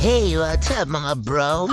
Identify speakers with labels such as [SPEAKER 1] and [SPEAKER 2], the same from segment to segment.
[SPEAKER 1] Hey, what's up mga bro?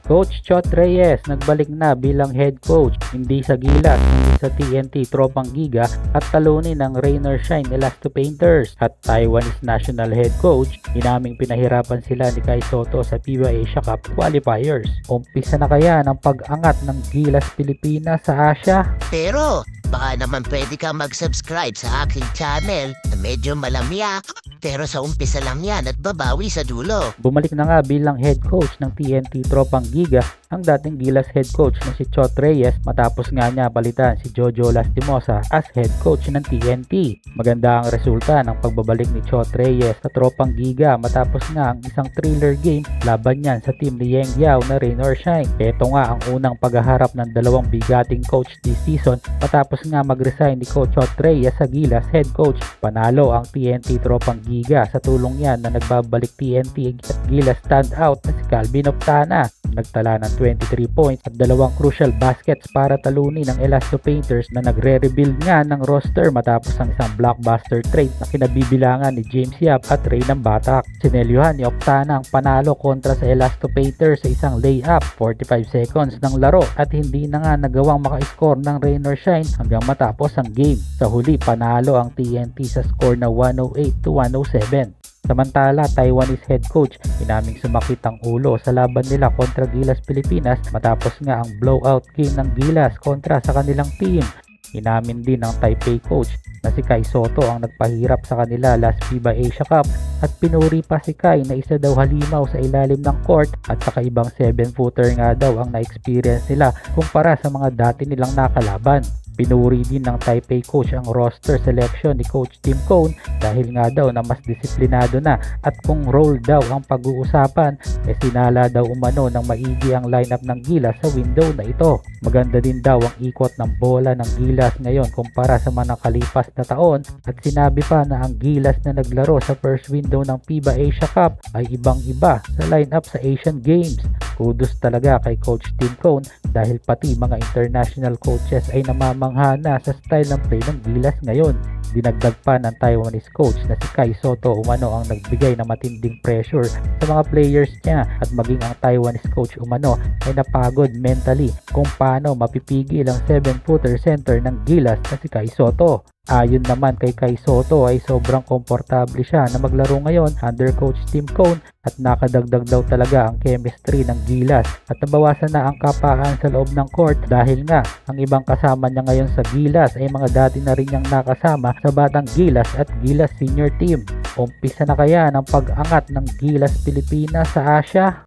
[SPEAKER 2] Coach Chot Reyes nagbalik na bilang head coach, hindi sa Gilas, hindi sa TNT Tropang Giga at talunin ng Rain or Shine Elasto Painters. At Taiwanese national head coach, inaming pinahirapan sila ni Kai Sotto sa FIBA Asia Cup qualifiers. Umpisa na kaya ng pag-angat ng Gilas Pilipinas sa Asia?
[SPEAKER 1] Pero baka naman pwede ka mag-subscribe sa aking channel na medyo malamyak. Pero sa umpisa lang yan at babawi sa dulo.
[SPEAKER 2] Bumalik na nga bilang head coach ng TNT Tropang Giga ang dating Gilas head coach na si Chot Reyes matapos nga niya palitan si Jojo Lastimosa as head coach ng TNT. Maganda ang resulta ng pagbabalik ni Chot Reyes sa Tropang Giga matapos nga ang isang thriller game laban niyan sa team ni Yeng Yao na Rain or Shine. Ito nga ang unang paghaharap ng dalawang bigating coach this season matapos nga mag-resign ni Coach Chot Reyes sa Gilas head coach. Panalo ang TNT Tropang Giga sa tulong yan na nagbabalik TNT at Gilas standout na si Calvin Optana. Nagtala ng 23 points at dalawang crucial baskets para talunin ng Elasto Painters na nagre-rebuild nga ng roster matapos ang isang blockbuster trade na kinabibilangan ni James Yap at Ray ng Batak. Sinelyuhan ni Optana ang panalo kontra sa Elasto Painters sa isang layup 45 seconds ng laro at hindi na nga nagawang maka-score ng Rain or Shine hanggang matapos ang game. Sa huli panalo ang TNT sa score na 108-107. Samantala, Taiwanese head coach inaming sumakit ang ulo sa laban nila kontra Gilas Pilipinas matapos nga ang blowout game ng Gilas kontra sa kanilang team. Inamin din ng Taipei coach na si Kai Sotto ang nagpahirap sa kanila last FIBA Asia Cup at pinuri pa si Kai na isa daw halimaw sa ilalim ng court at saka ibang 7-footer nga daw ang na-experience nila kumpara sa mga dati nilang nakalaban. Pinuri din ng Taipei coach ang roster selection ni Coach Tim Cone dahil nga daw na mas disiplinado na at kung role daw ang pag-uusapan sinala daw umano ng maigi ang lineup ng Gilas sa window na ito. Maganda din daw ang ikot ng bola ng Gilas ngayon kumpara sa mga nakalipas na taon at sinabi pa na ang Gilas na naglaro sa first window ng FIBA Asia Cup ay ibang-iba sa lineup sa Asian Games. Kudos talaga kay Coach Tim Cone dahil pati mga international coaches ay namamangha na sa style ng play ng Gilas ngayon. Dinagdag pa ng Taiwanese coach na si Kai Sotto umano ang nagbigay ng matinding pressure sa mga players niya at maging ang Taiwanese coach umano ay napagod mentally kung paano mapipigil ang 7-footer center ng Gilas na si Kai Sotto. Ayon naman kay Kai Sotto ay sobrang komportable siya na maglaro ngayon under Coach Tim Cone at nakadagdag daw talaga ang chemistry ng Gilas at nabawasan na ang kapaan sa loob ng court dahil nga ang ibang kasama niya ngayon sa Gilas ay mga dati na rin niyang nakasama sa Batang Gilas at Gilas Senior Team. Umpisa na kaya ng pag-angat ng Gilas Pilipinas sa Asia?